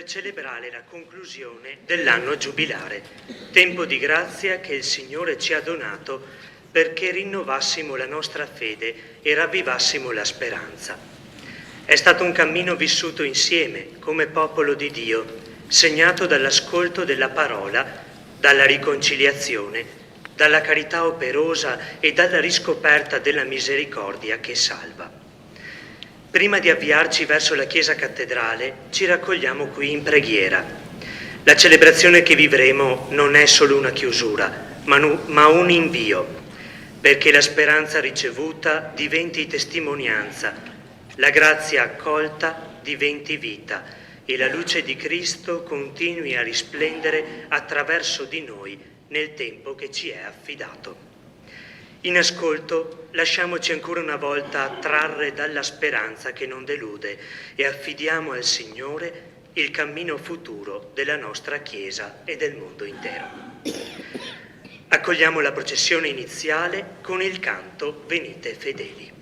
celebrare la conclusione dell'anno giubilare, tempo di grazia che il Signore ci ha donato perché rinnovassimo la nostra fede e ravvivassimo la speranza. È stato un cammino vissuto insieme come popolo di Dio, segnato dall'ascolto della parola, dalla riconciliazione, dalla carità operosa e dalla riscoperta della misericordia che salva. Prima di avviarci verso la chiesa cattedrale, ci raccogliamo qui in preghiera. La celebrazione che vivremo non è solo una chiusura, ma un invio, perché la speranza ricevuta diventi testimonianza, la grazia accolta diventi vita e la luce di Cristo continui a risplendere attraverso di noi nel tempo che ci è affidato. In ascolto, lasciamoci ancora una volta trarre dalla speranza che non delude e affidiamo al Signore il cammino futuro della nostra Chiesa e del mondo intero. Accogliamo la processione iniziale con il canto Venite fedeli.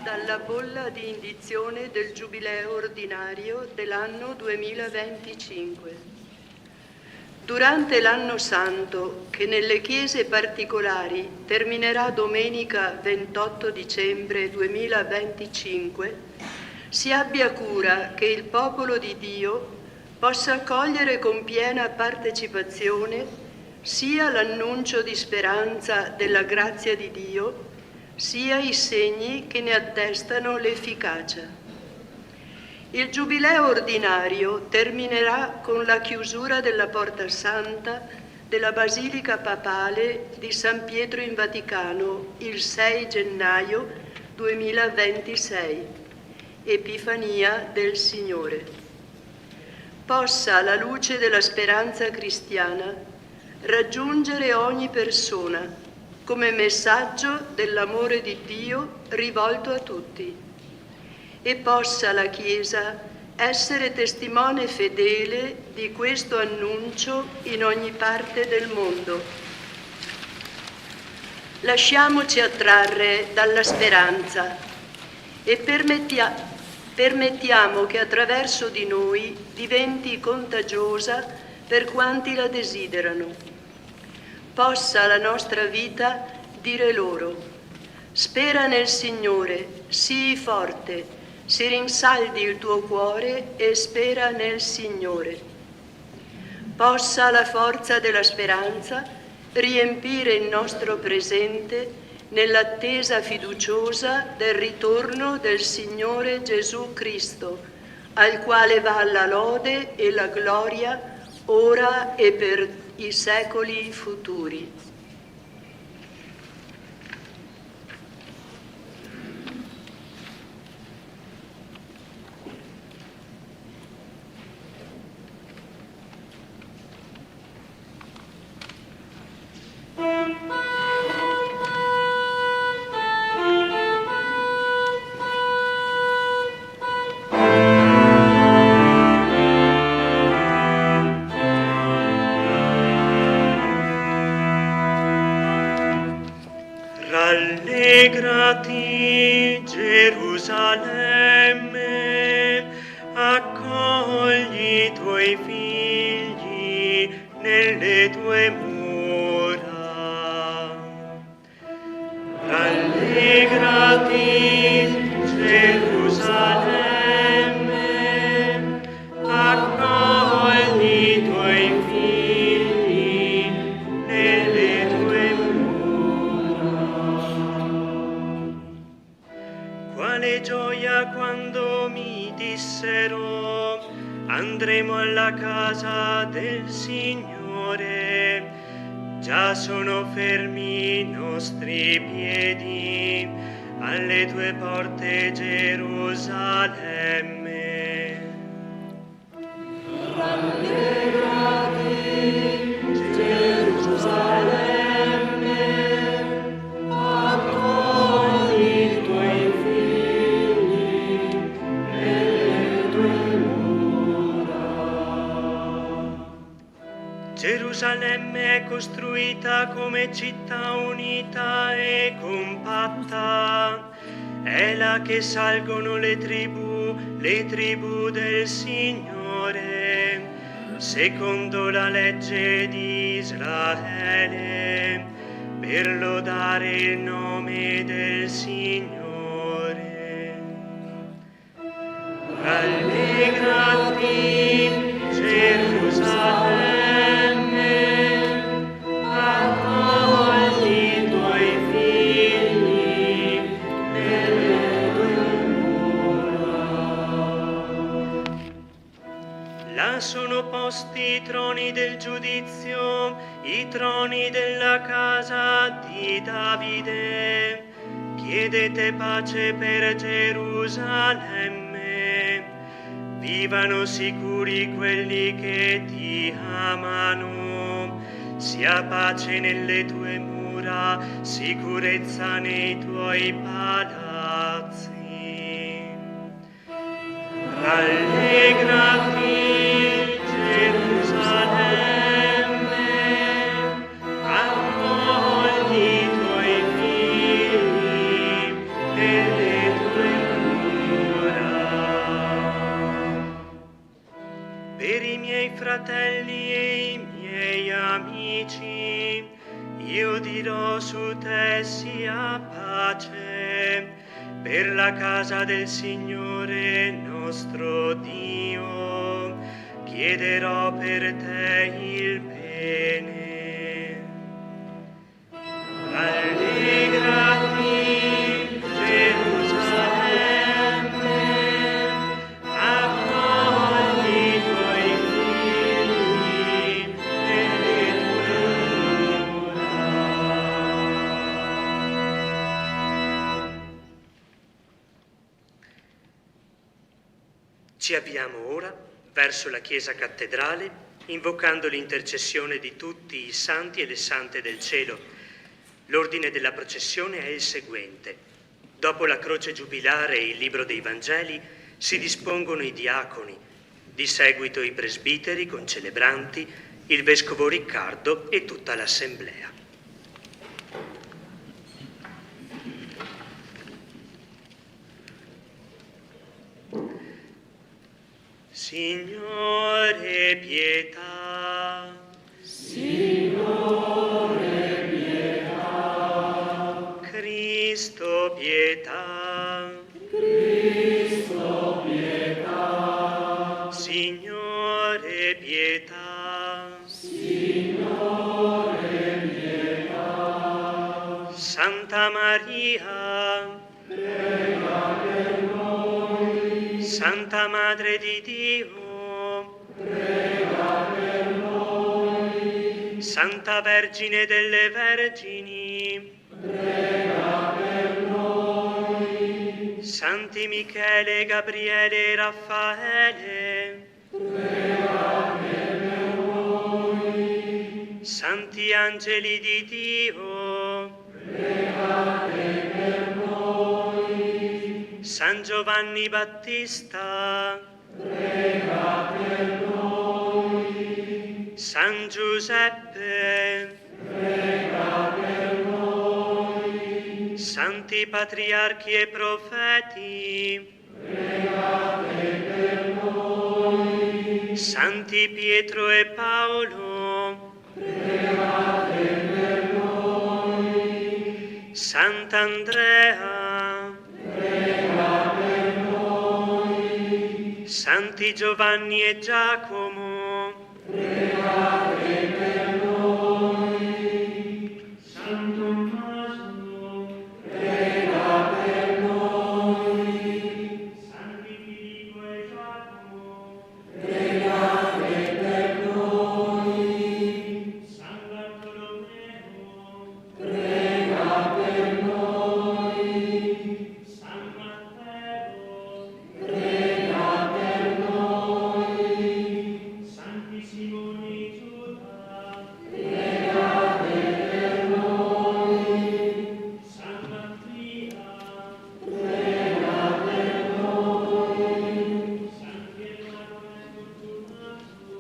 Dalla bolla di indizione del Giubileo ordinario dell'anno 2025. Durante l'anno santo, che nelle chiese particolari terminerà domenica 28 dicembre 2025, si abbia cura che il popolo di Dio possa accogliere con piena partecipazione sia l'annuncio di speranza della grazia di Dio, sia i segni che ne attestano l'efficacia. Il Giubileo ordinario terminerà con la chiusura della Porta Santa della Basilica Papale di San Pietro in Vaticano il 6 gennaio 2026, Epifania del Signore. Possa la luce della speranza cristiana raggiungere ogni persona come messaggio dell'amore di Dio rivolto a tutti, e possa la Chiesa essere testimone fedele di questo annuncio in ogni parte del mondo. Lasciamoci attrarre dalla speranza e permettiamo che attraverso di noi diventi contagiosa per quanti la desiderano. Possa la nostra vita dire loro: spera nel Signore, sii forte, si rinsaldi il tuo cuore e spera nel Signore. Possa la forza della speranza riempire il nostro presente nell'attesa fiduciosa del ritorno del Signore Gesù Cristo, al quale va la lode e la gloria ora e per i secoli futuri. Rallegrati, Gerusalemme, accogli i tuoi figli nelle tue mura. Rallegrati, Gerusalemme, accogli i tuoi figli nelle tue mura. Quale gioia quando mi dissero: andremo alla casa del Signore. Già sono fermi i nostri piedi alle tue porte, Gerusalemme. Rallegrati, Gerusalemme, accogli i tuoi figli nelle tue mura. Gerusalemme è costruita come città unita e compatta, è là che salgono le tribù del Signore, secondo la legge di Israele, per lodare il nome del Signore. Rallegrati, Gerusalemme, accogli i tuoi figli nelle tue mura. Là sono posti i troni del giudizio, i troni della casa di Davide. Chiedete pace per Gerusalemme. Vivano sicuri quelli che ti amano, sia pace nelle tue mura, sicurezza nei tuoi palazzi. Rallegrati, Gerusalemme, accogli i tuoi figli nelle tue mura. Per i miei fratelli e i miei amici, io dirò: su te sia pace, per la casa del Signore nostro Dio, chiederò per te il bene. Rallegrati, Gerusalemme, accogli i tuoi figli nelle tue mura. Ci avviamo ora verso la chiesa cattedrale, invocando l'intercessione di tutti i santi e le sante del cielo. L'ordine della processione è il seguente: dopo la croce giubilare e il libro dei Vangeli, Si dispongono i diaconi, di seguito i presbiteri concelebranti, il vescovo Riccardo e tutta l'assemblea. Signore, pietà. Signore, pietà. Cristo, pietà. Cristo, pietà. Signore, pietà. Signore, pietà. Santa Maria, prega per noi. Santa Madre di Dio, prega per noi. Santa Vergine delle Vergini, prega per noi. Santi Michele, Gabriele e Raffaele, prega per noi. Santi angeli di Dio, pregate per noi. San Giovanni Battista, Prega per noi. San Giuseppe, Prega per noi. Santi Patriarchi e Profeti, Pregate per noi. Santi Pietro e Paolo, Pregate per noi. Sant'Andrea, Prega per noi. Santi Giovanni e Giacomo, Pregate per noi. San Tommaso, Prega per noi. Santi Filippo e Giacomo, Pregate per noi. San Bartolomeo, Prega per noi. San Matteo, Prega per noi. Santi Simone e Giuda, Pregate per noi. San Mattia, Prega per noi. Santi Edoardo e Fortunato,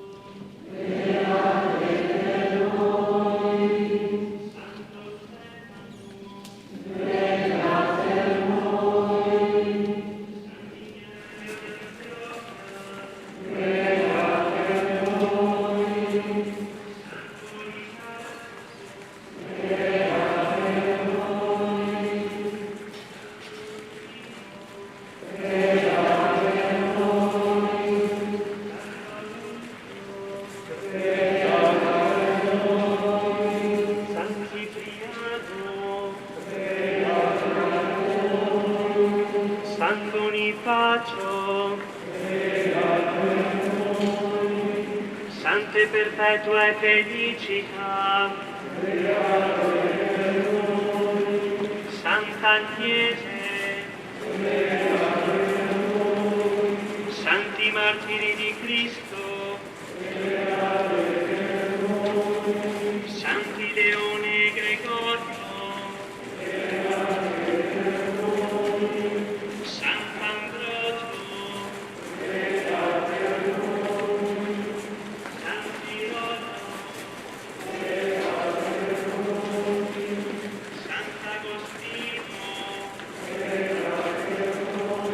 Pregate per noi. Santo Stefano, Prega per noi. Prega per noi. Prega per noi. Prega per noi. Prega per noi. San Cipriano, Prega per noi. San Bonifacio, Prega per noi. Sante Perpetua e Felicita, Pregate per noi. Santa Agnese, Prega per noi. Santi Martiri di Cristo, Pregate per noi. Santi Leone e Gregorio, Pregate per noi. Sant'Ambrogio, Pregate per noi. Sant'Irono, Pregate per noi. Sant'Agostino, Pregate per noi.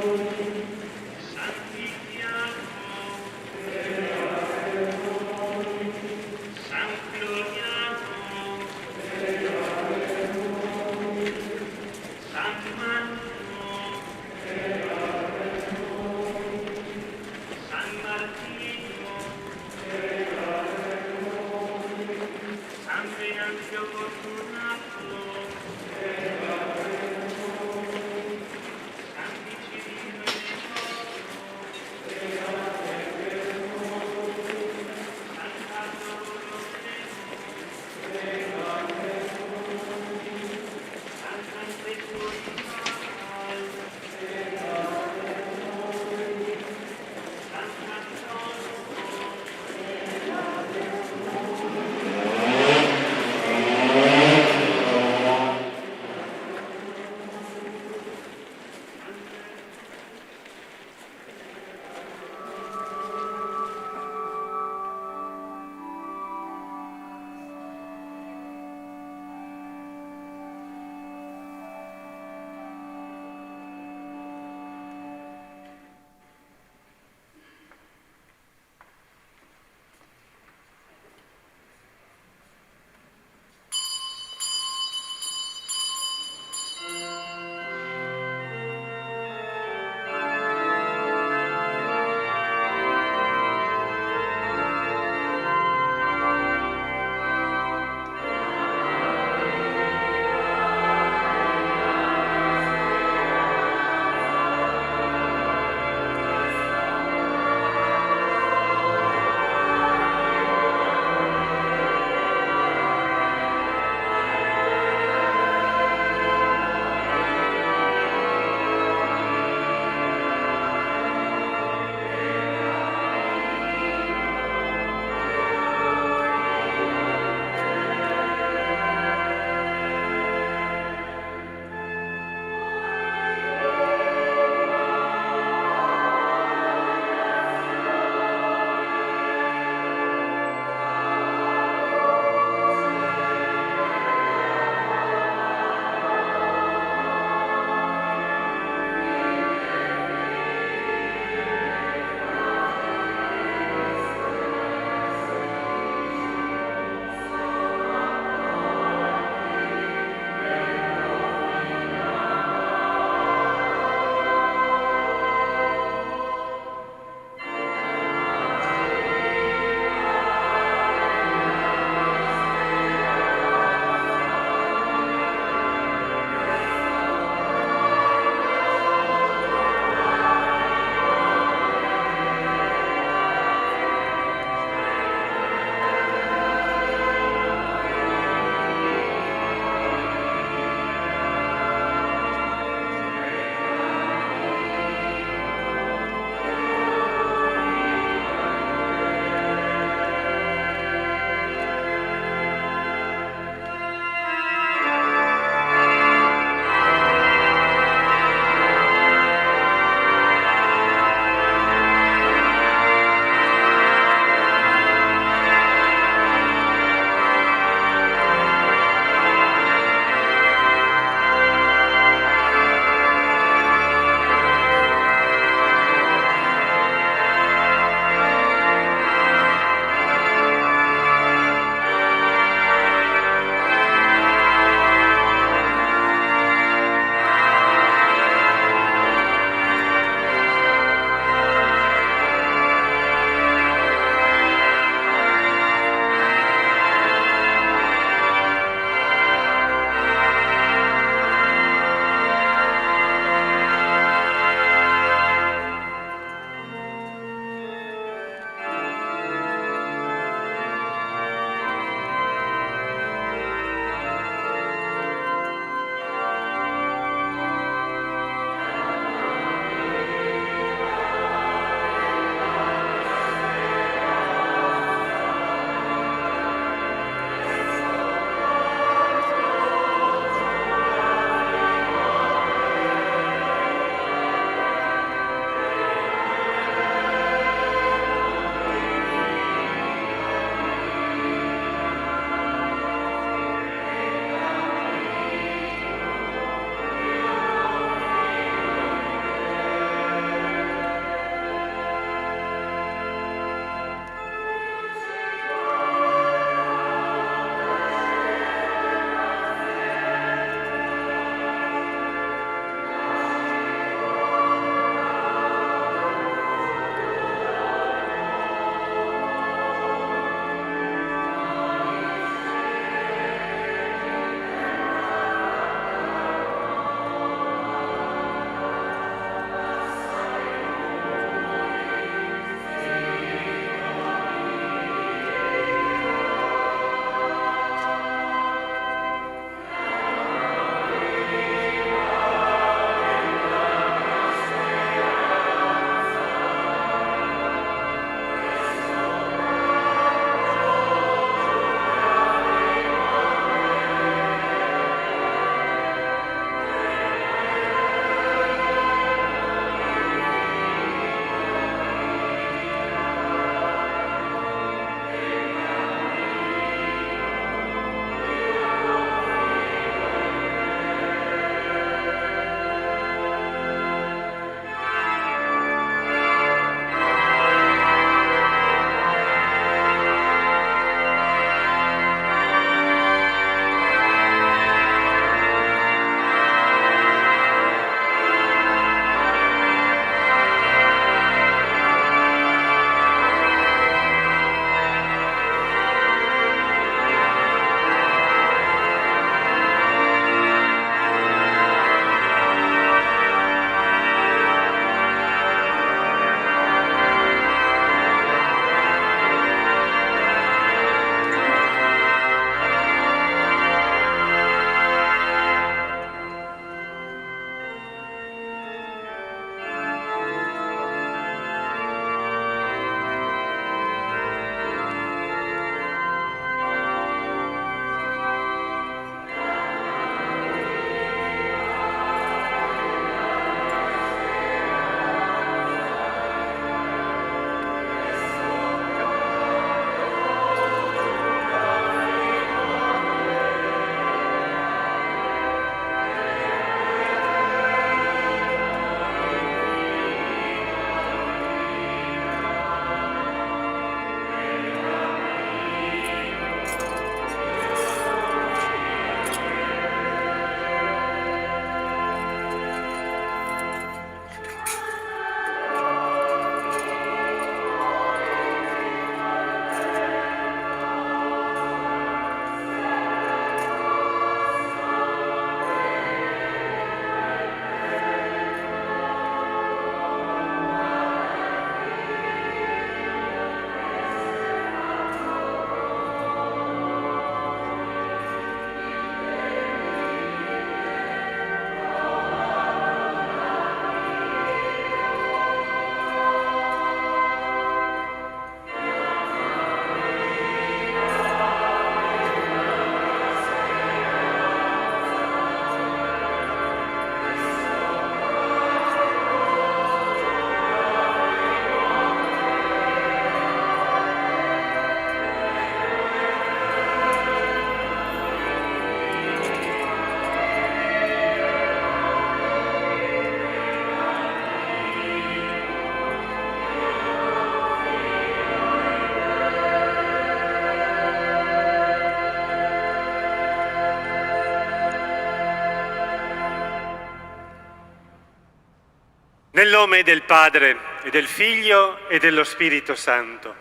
Nel nome del Padre e del Figlio e dello Spirito Santo.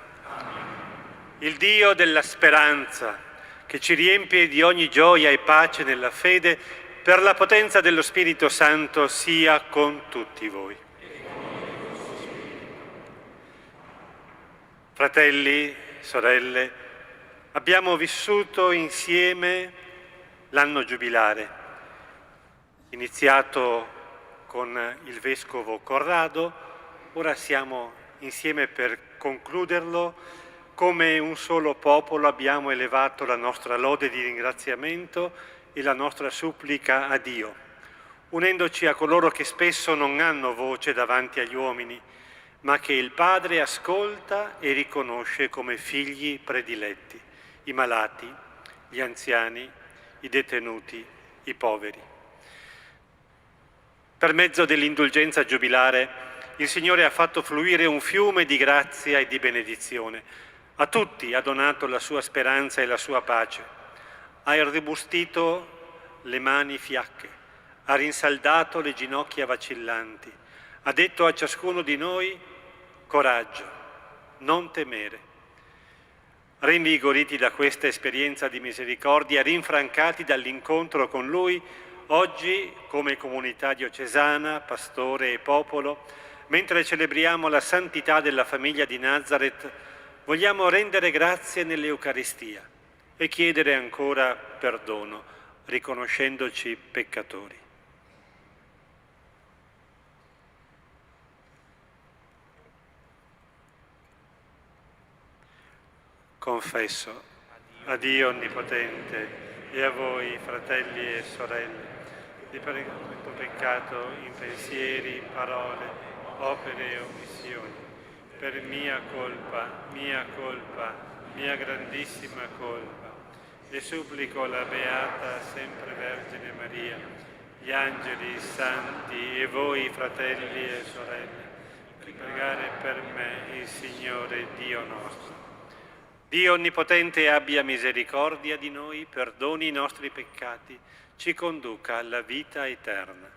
Il Dio della speranza, che ci riempie di ogni gioia e pace nella fede, per la potenza dello Spirito Santo sia con tutti voi. Fratelli, sorelle, abbiamo vissuto insieme l'anno giubilare, iniziato con il Vescovo Corrado, ora siamo insieme per concluderlo. Come un solo popolo abbiamo elevato la nostra lode di ringraziamento e la nostra supplica a Dio, unendoci a coloro che spesso non hanno voce davanti agli uomini, ma che il Padre ascolta e riconosce come figli prediletti, i malati, gli anziani, i detenuti, i poveri. Per mezzo dell'indulgenza giubilare, il Signore ha fatto fluire un fiume di grazia e di benedizione. A tutti ha donato la sua speranza e la sua pace. Ha irrobustito le mani fiacche, ha rinsaldato le ginocchia vacillanti. Ha detto a ciascuno di noi: coraggio, non temere. Rinvigoriti da questa esperienza di misericordia, rinfrancati dall'incontro con Lui, oggi, come comunità diocesana, pastore e popolo, mentre celebriamo la santità della famiglia di Nazareth, vogliamo rendere grazie nell'Eucaristia e chiedere ancora perdono, riconoscendoci peccatori. Confesso a Dio Onnipotente e a voi, fratelli e sorelle, di tutto peccato in pensieri, parole, opere e omissioni, per mia colpa, mia grandissima colpa, e supplico la Beata sempre Vergine Maria, gli angeli, i santi e voi, fratelli e sorelle, di pregare per me il Signore Dio nostro. Dio Onnipotente abbia misericordia di noi, perdoni i nostri peccati, ci conduca alla vita eterna.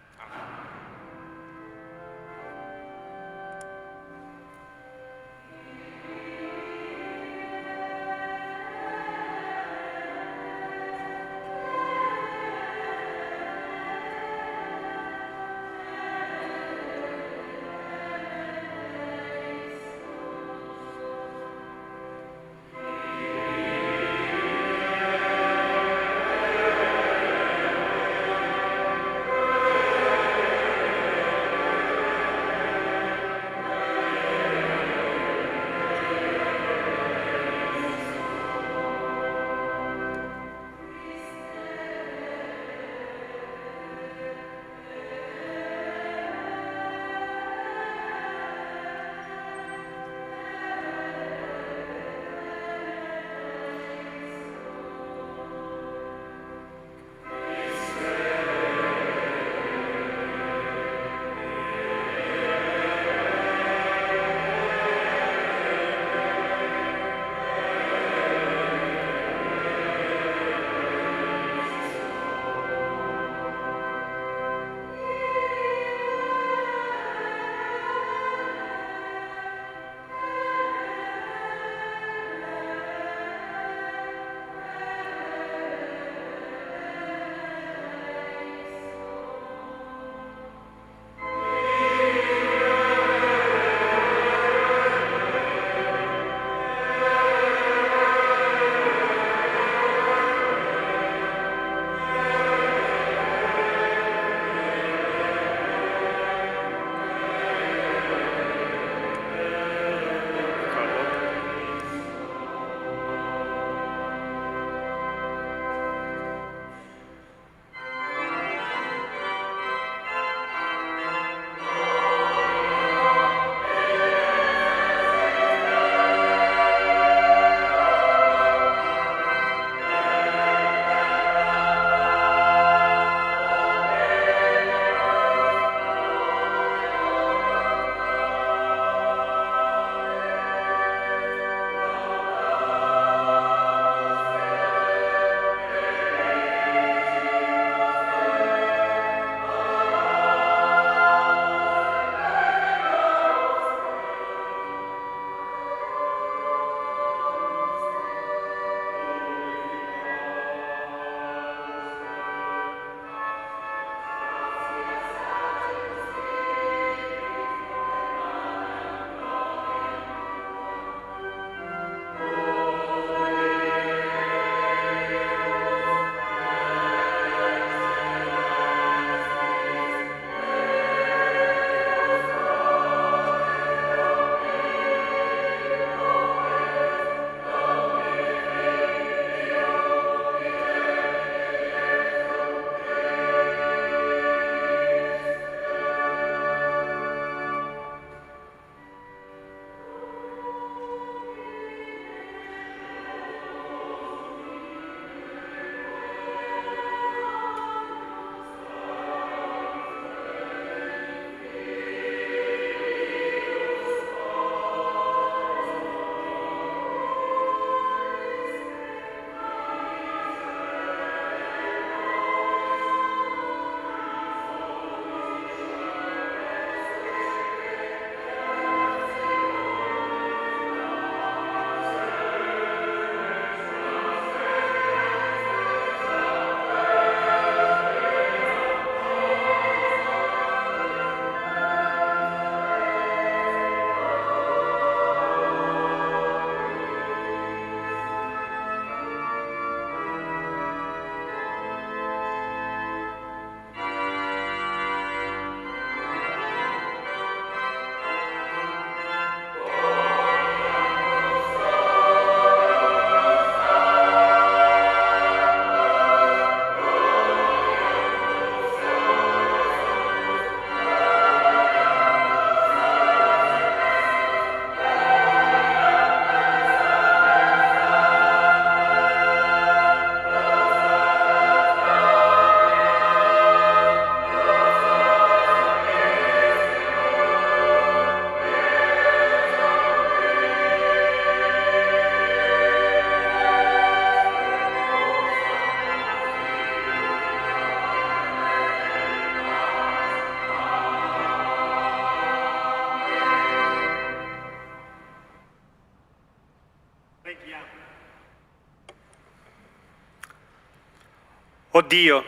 O Dio,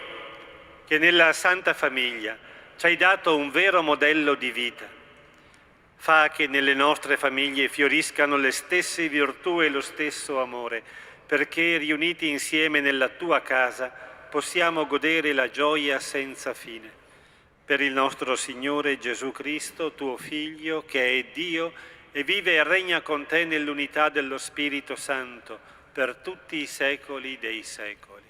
che nella Santa Famiglia ci hai dato un vero modello di vita, fa che nelle nostre famiglie fioriscano le stesse virtù e lo stesso amore, perché riuniti insieme nella tua casa possiamo godere la gioia senza fine. Per il nostro Signore Gesù Cristo, tuo Figlio, che è Dio e vive e regna con te nell'unità dello Spirito Santo, per tutti i secoli dei secoli.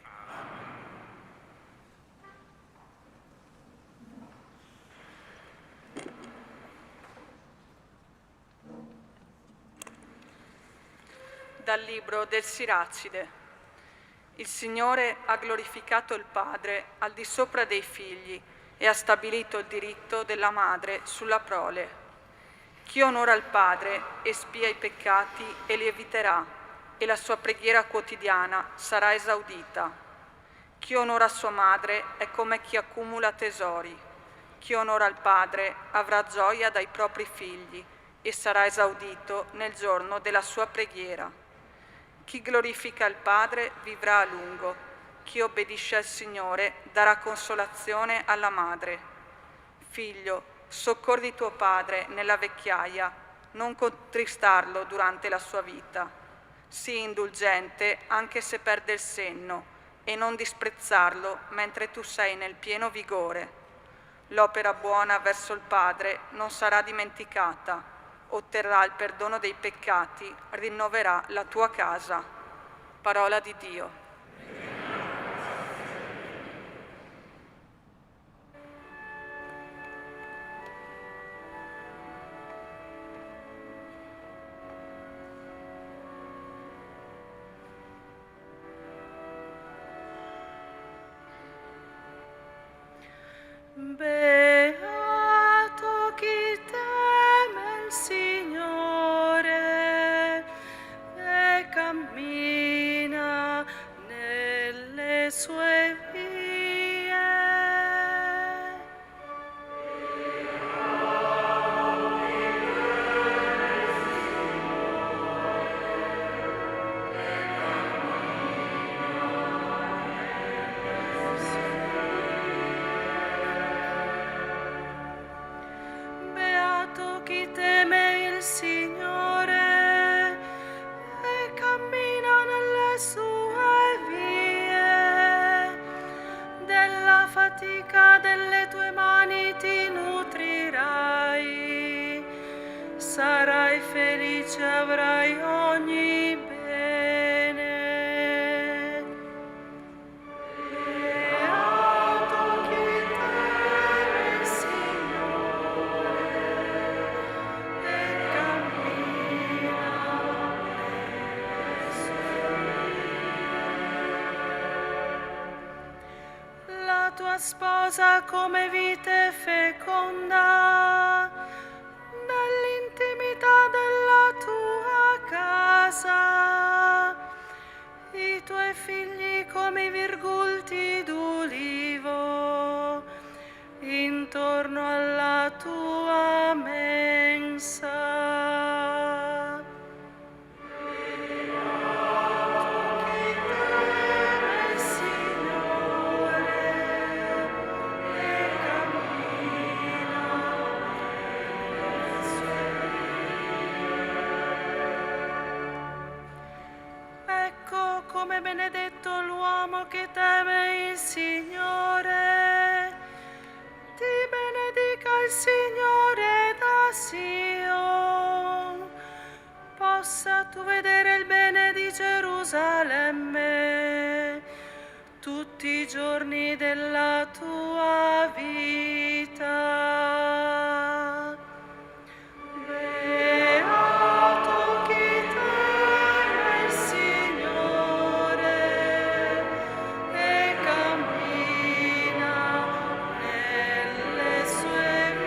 Dal libro del Siracide. Il Signore ha glorificato il Padre al di sopra dei figli e ha stabilito il diritto della madre sulla prole. Chi onora il Padre espia i peccati e li eviterà, e la sua preghiera quotidiana sarà esaudita. Chi onora sua madre è come chi accumula tesori. Chi onora il Padre avrà gioia dai propri figli e sarà esaudito nel giorno della sua preghiera. Chi glorifica il Padre vivrà a lungo. Chi obbedisce al Signore darà consolazione alla madre. Figlio, soccorri tuo padre nella vecchiaia, non contristarlo durante la sua vita. Sii indulgente anche se perde il senno e non disprezzarlo mentre tu sei nel pieno vigore. L'opera buona verso il Padre non sarà dimenticata. Otterrà il perdono dei peccati, rinnoverà la tua casa. Parola di Dio. Beato chi teme il Signore e cammina nelle sue vie. Beato chi teme il Signore e cammina nelle sue vie. Della fatica delle tue mani ti nutrirai. Sarai felice, avrai ogni bene. Beato chi teme il Signore e cammina nelle sue vie. La tua sposa come vite feconda nell'intimità della tua casa, i tuoi figli come i virgulti d'ulivo intorno alla tua mensa. Beato chi teme il Signore e cammina nelle sue vie. Ecco come benedetto l'uomo che teme il Signore. Ti benedica il Signore da Sion. Possa tu vedere il bene di Gerusalemme tutti i giorni della tua vita. Beato chi teme il Signore e cammina nelle sue vie.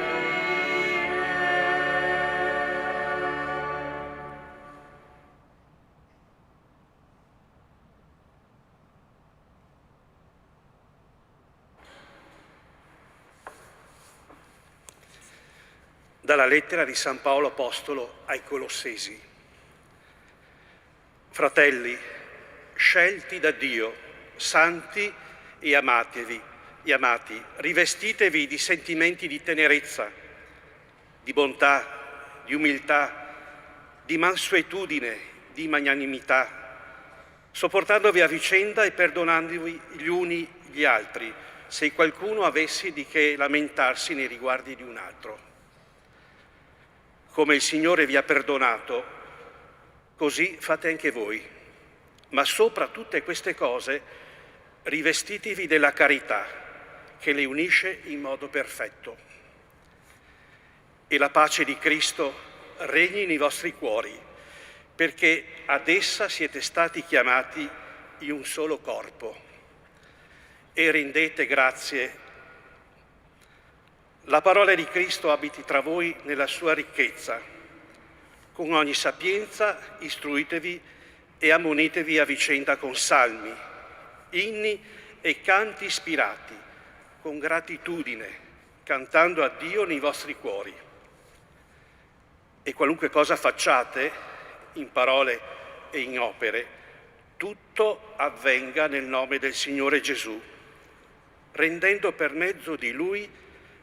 Dalla lettera di San Paolo Apostolo ai Colossesi. Fratelli, scelti da Dio, santi e amati, rivestitevi di sentimenti di tenerezza, di bontà, di umiltà, di mansuetudine, di magnanimità, sopportandovi a vicenda e perdonandovi gli uni gli altri, se qualcuno avesse di che lamentarsi nei riguardi di un altro. Come il Signore vi ha perdonato, così fate anche voi. Ma sopra tutte queste cose rivestitevi della carità, che le unisce in modo perfetto. E la pace di Cristo regni nei vostri cuori, perché ad essa siete stati chiamati in un solo corpo. E rendete grazie. La parola di Cristo abiti tra voi nella sua ricchezza. Con ogni sapienza istruitevi e ammonitevi a vicenda con salmi, inni e canti ispirati, con gratitudine, cantando a Dio nei vostri cuori. E qualunque cosa facciate, in parole e in opere, tutto avvenga nel nome del Signore Gesù, rendendo per mezzo di Lui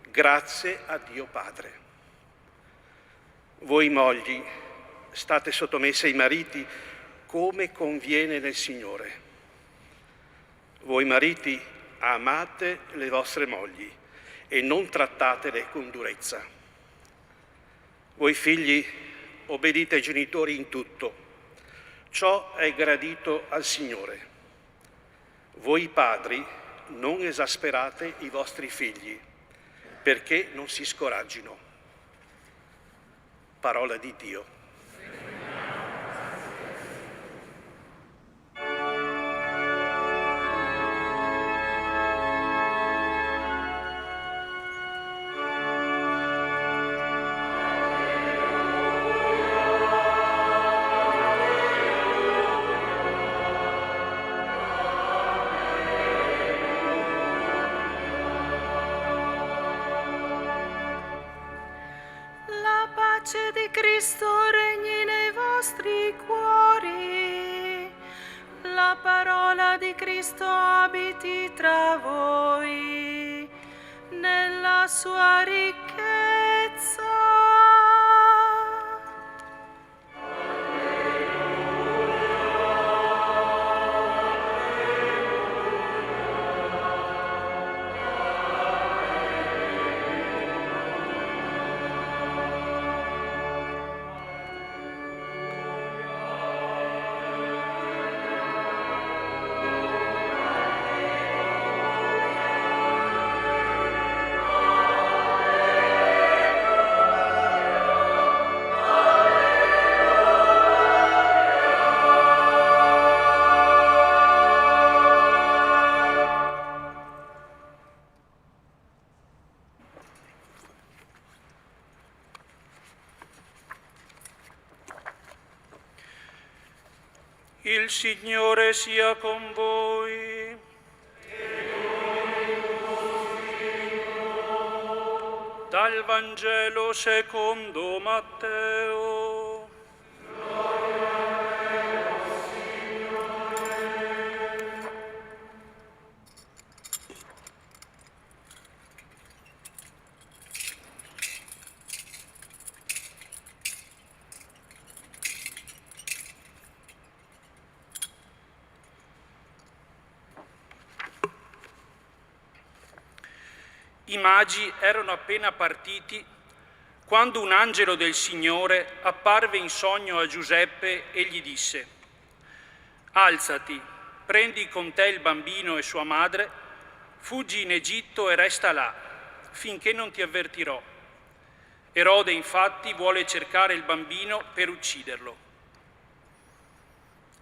grazie a Dio Padre. Voi mogli, state sottomesse ai mariti come conviene nel Signore. Voi mariti, amate le vostre mogli e non trattatele con durezza. Voi figli, obbedite ai genitori in tutto. Ciò è gradito al Signore. Voi padri, non esasperate i vostri figli, perché non si scoraggino. Parola di Dio. La pace di Cristo regni nei vostri cuori, la parola di Cristo abiti tra voi, nella sua ricchezza. Il Signore sia con voi. Dal Vangelo secondo Matteo. I magi erano appena partiti quando un angelo del Signore apparve in sogno a Giuseppe e gli disse: «Alzati, prendi con te il bambino e sua madre, fuggi in Egitto e resta là, finché non ti avvertirò». Erode infatti vuole cercare il bambino per ucciderlo.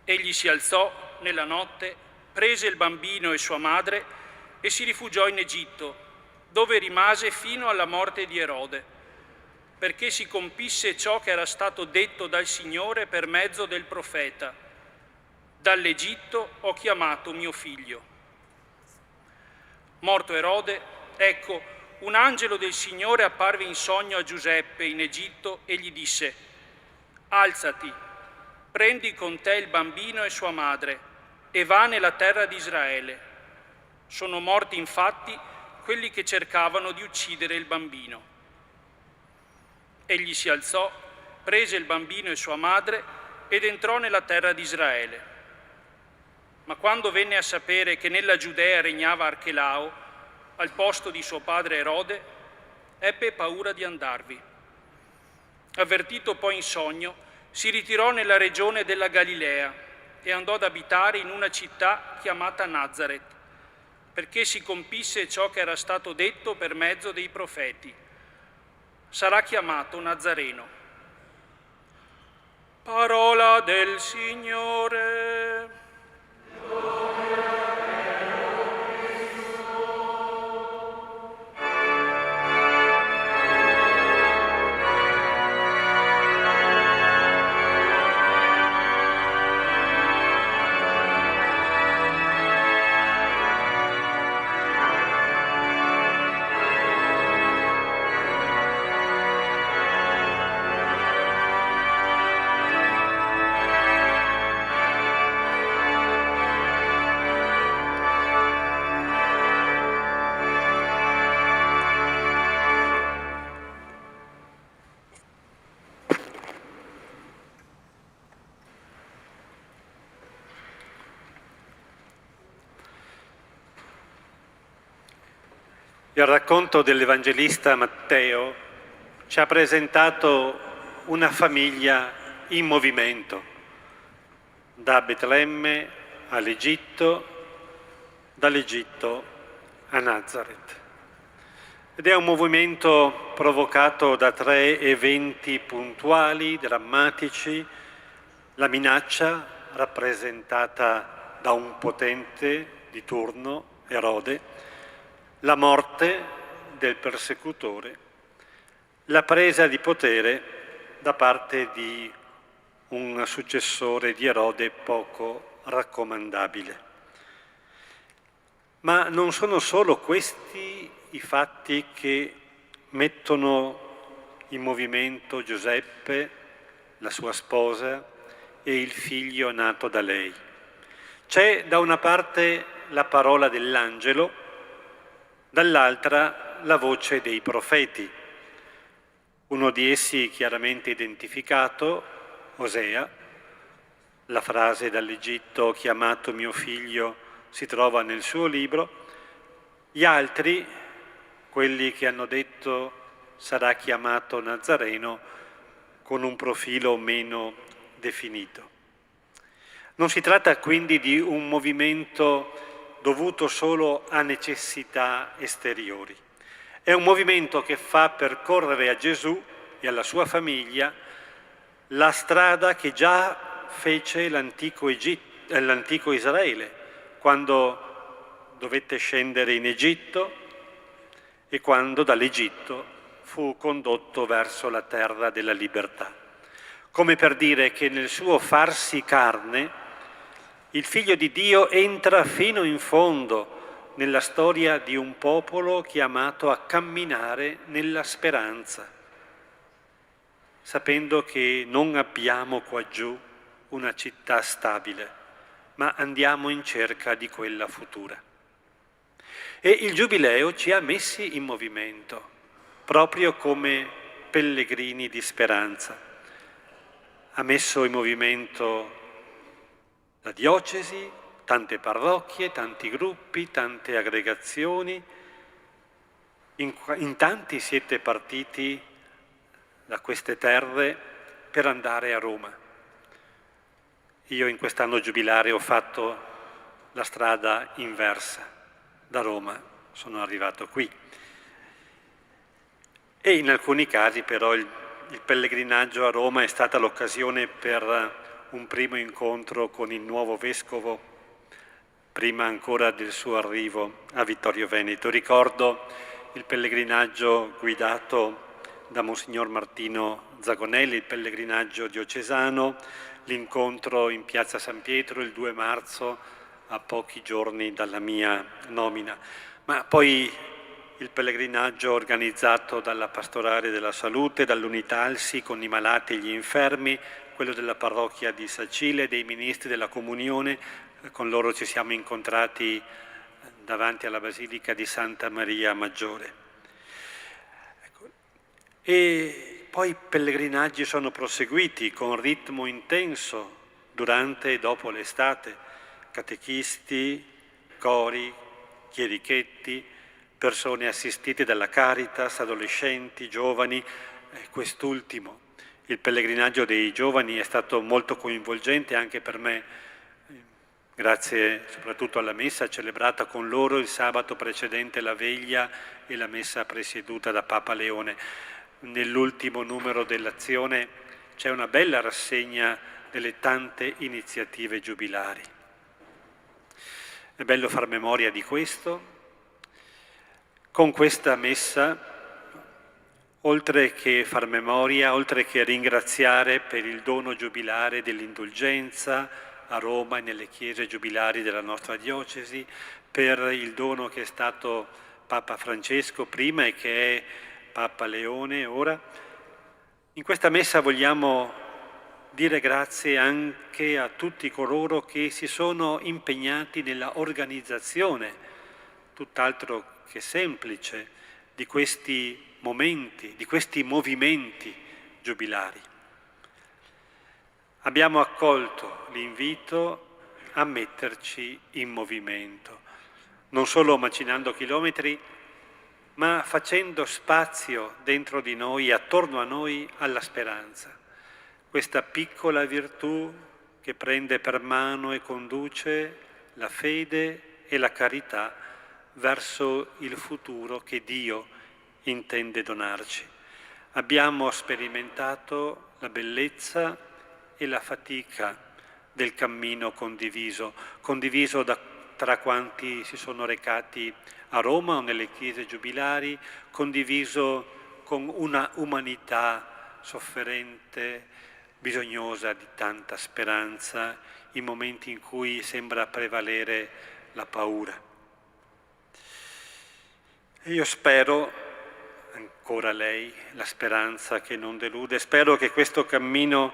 Egli si alzò nella notte, prese il bambino e sua madre e si rifugiò in Egitto, dove rimase fino alla morte di Erode, perché si compisse ciò che era stato detto dal Signore per mezzo del profeta: «Dall'Egitto ho chiamato mio figlio». Morto Erode, ecco, un angelo del Signore apparve in sogno a Giuseppe in Egitto e gli disse: «Alzati, prendi con te il bambino e sua madre e va nella terra di Israele. Sono morti infatti quelli che cercavano di uccidere il bambino. Egli si alzò, prese il bambino e sua madre ed entrò nella terra di Israele. Ma quando venne a sapere che nella Giudea regnava Archelao, al posto di suo padre Erode, ebbe paura di andarvi. Avvertito poi in sogno, si ritirò nella regione della Galilea e andò ad abitare in una città chiamata Nazaret, perché si compisse ciò che era stato detto per mezzo dei profeti. Sarà chiamato Nazareno. Parola del Signore. Il racconto dell'Evangelista Matteo ci ha presentato una famiglia in movimento, da Betlemme all'Egitto, dall'Egitto a Nazaret. Ed è un movimento provocato da 3 eventi puntuali, drammatici: la minaccia rappresentata da un potente di turno, Erode, la morte del persecutore, la presa di potere da parte di un successore di Erode poco raccomandabile. Ma non sono solo questi i fatti che mettono in movimento Giuseppe, la sua sposa e il figlio nato da lei. C'è da una parte la parola dell'angelo, dall'altra la voce dei profeti. Uno di essi chiaramente identificato, Osea. La frase dall'Egitto chiamato mio figlio si trova nel suo libro. Gli altri, quelli che hanno detto sarà chiamato Nazareno, con un profilo meno definito. Non si tratta quindi di un movimento dovuto solo a necessità esteriori. È un movimento che fa percorrere a Gesù e alla sua famiglia la strada che già fece l'antico Israele, quando dovette scendere in Egitto e quando dall'Egitto fu condotto verso la terra della libertà. Come per dire che nel suo farsi carne il Figlio di Dio entra fino in fondo nella storia di un popolo chiamato a camminare nella speranza, sapendo che non abbiamo qua giù una città stabile, ma andiamo in cerca di quella futura. E il Giubileo ci ha messi in movimento, proprio come pellegrini di speranza. Ha messo in movimento la diocesi, tante parrocchie, tanti gruppi, tante aggregazioni. In tanti siete partiti da queste terre per andare a Roma. Io in quest'anno giubilare ho fatto la strada inversa. Da Roma sono arrivato qui. E in alcuni casi però il pellegrinaggio a Roma è stata l'occasione per un primo incontro con il nuovo vescovo, prima ancora del suo arrivo a Vittorio Veneto. Ricordo il pellegrinaggio guidato da Monsignor Martino Zagonelli, il pellegrinaggio diocesano, l'incontro in Piazza San Pietro il 2 marzo, a pochi giorni dalla mia nomina. Ma poi il pellegrinaggio organizzato dalla Pastorale della Salute, dall'Unitalsi con i malati e gli infermi, quello della parrocchia di Sacile, dei ministri della Comunione, con loro ci siamo incontrati davanti alla Basilica di Santa Maria Maggiore. Ecco. E poi i pellegrinaggi sono proseguiti con ritmo intenso durante e dopo l'estate, catechisti, cori, chierichetti, persone assistite dalla Caritas, adolescenti, giovani. Quest'ultimo, il pellegrinaggio dei giovani, è stato molto coinvolgente anche per me, grazie soprattutto alla messa celebrata con loro il sabato precedente la veglia e la messa presieduta da Papa Leone. Nell'ultimo numero dell'Azione c'è una bella rassegna delle tante iniziative giubilari. È bello far memoria di questo. Con questa messa, oltre che far memoria, oltre che ringraziare per il dono giubilare dell'indulgenza a Roma e nelle chiese giubilari della nostra diocesi, per il dono che è stato Papa Francesco prima e che è Papa Leone ora, in questa messa vogliamo dire grazie anche a tutti coloro che si sono impegnati nella organizzazione, tutt'altro che semplice, di questi momenti, di questi movimenti giubilari. Abbiamo accolto l'invito a metterci in movimento, non solo macinando chilometri, ma facendo spazio dentro di noi, attorno a noi, alla speranza. Questa piccola virtù che prende per mano e conduce la fede e la carità verso il futuro che Dio intende donarci. Abbiamo sperimentato la bellezza e la fatica del cammino condiviso tra quanti si sono recati a Roma o nelle chiese giubilari, condiviso con una umanità sofferente, bisognosa di tanta speranza, in momenti in cui sembra prevalere la paura. E io spero, ancora lei, la speranza che non delude, spero che questo cammino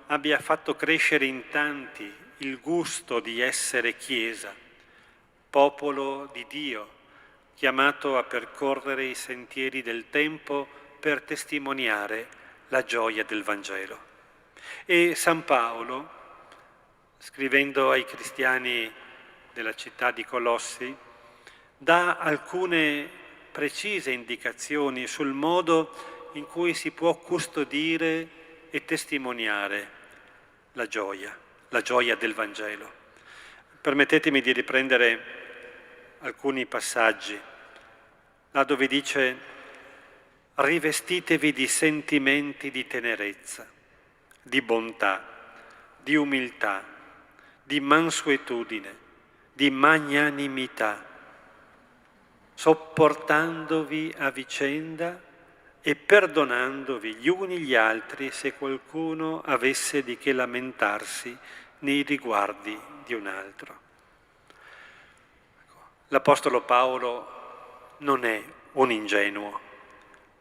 abbia fatto crescere in tanti il gusto di essere Chiesa, popolo di Dio, chiamato a percorrere i sentieri del tempo per testimoniare la gioia del Vangelo. E San Paolo, scrivendo ai cristiani della città di Colossi, dà alcune precise indicazioni sul modo in cui si può custodire e testimoniare la gioia del Vangelo. Permettetemi di riprendere alcuni passaggi, là dove dice: rivestitevi di sentimenti di tenerezza, di bontà, di umiltà, di mansuetudine, di magnanimità, sopportandovi a vicenda e perdonandovi gli uni gli altri se qualcuno avesse di che lamentarsi nei riguardi di un altro. L'Apostolo Paolo non è un ingenuo,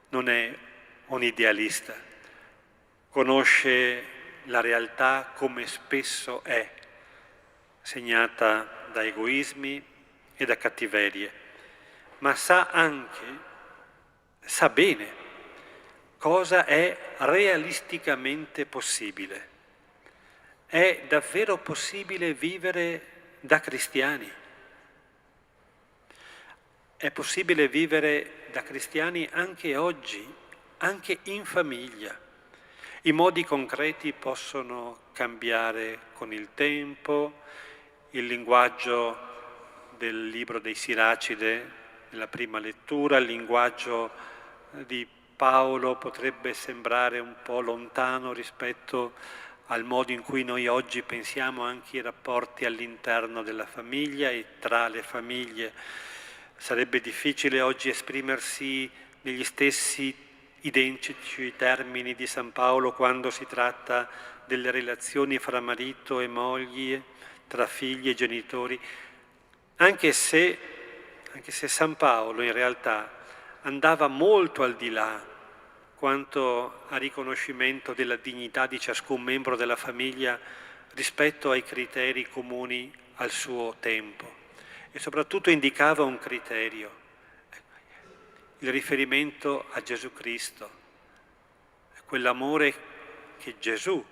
non è un idealista, conosce la realtà come spesso è, segnata da egoismi e da cattiverie, ma sa bene cosa è realisticamente possibile. È davvero possibile vivere da cristiani. È possibile vivere da cristiani anche oggi, anche in famiglia. I modi concreti possono cambiare con il tempo. Il linguaggio del libro dei Siracide, nella prima lettura, il linguaggio di Paolo potrebbe sembrare un po' lontano rispetto al modo in cui noi oggi pensiamo anche ai rapporti all'interno della famiglia e tra le famiglie. Sarebbe difficile oggi esprimersi negli stessi identici termini di San Paolo quando si tratta delle relazioni fra marito e moglie, tra figli e genitori, anche se San Paolo in realtà andava molto al di là quanto a riconoscimento della dignità di ciascun membro della famiglia rispetto ai criteri comuni al suo tempo. e soprattutto indicava un criterio, il riferimento a Gesù Cristo, quell'amore che Gesù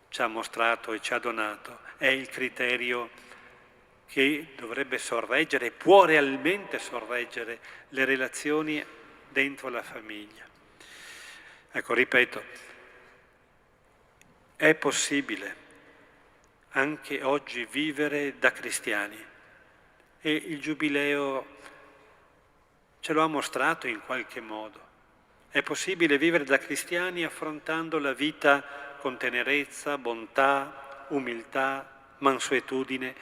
ci ha mostrato e ci ha donato, è il criterio che dovrebbe sorreggere, può realmente sorreggere le relazioni dentro la famiglia. Ecco, ripeto, è possibile anche oggi vivere da cristiani e il Giubileo ce lo ha mostrato in qualche modo. È possibile vivere da cristiani affrontando la vita con tenerezza, bontà, umiltà, mansuetudine,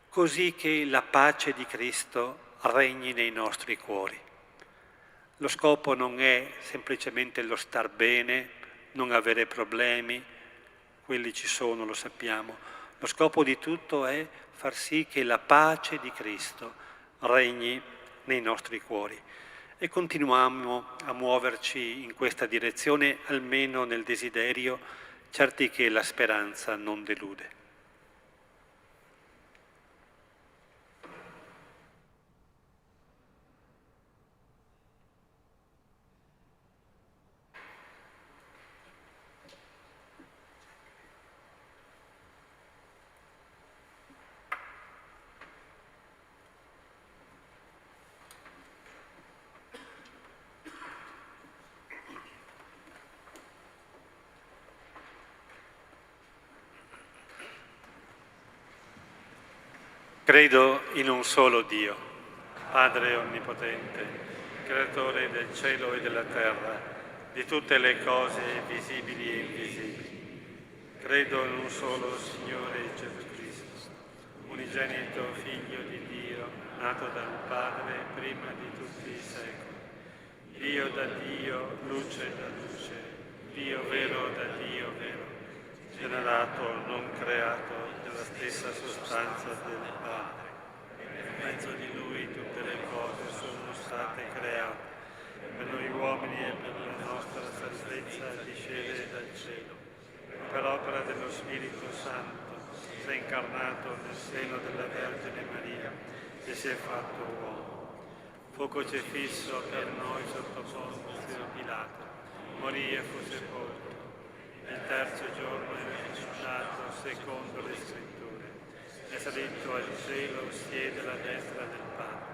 così che la pace di Cristo regni nei nostri cuori. Lo scopo non è semplicemente lo star bene, non avere problemi, quelli ci sono, lo sappiamo. Lo scopo di tutto è far sì che la pace di Cristo regni nei nostri cuori. E continuiamo a muoverci in questa direzione, almeno nel desiderio, certi che la speranza non delude. Credo in un solo Dio, Padre Onnipotente, Creatore del cielo e della terra, di tutte le cose visibili e invisibili. Credo in un solo Signore Gesù Cristo, unigenito Figlio di Dio, nato dal Padre prima di tutti i secoli. Dio da Dio, luce da luce, Dio vero da Dio vero, generato, non creato, della stessa sostanza del Padre. In mezzo di Lui tutte le cose sono state create. Per noi uomini e per la nostra salvezza discese dal cielo. Per opera dello Spirito Santo si è incarnato nel seno della Vergine Maria e si è fatto uomo. Fu crocifisso per noi sotto Ponzio Pilato. Morì e fu sepolto. Il terzo giorno è risuscitato secondo le Scritture, è salito al cielo, siede alla destra del Padre,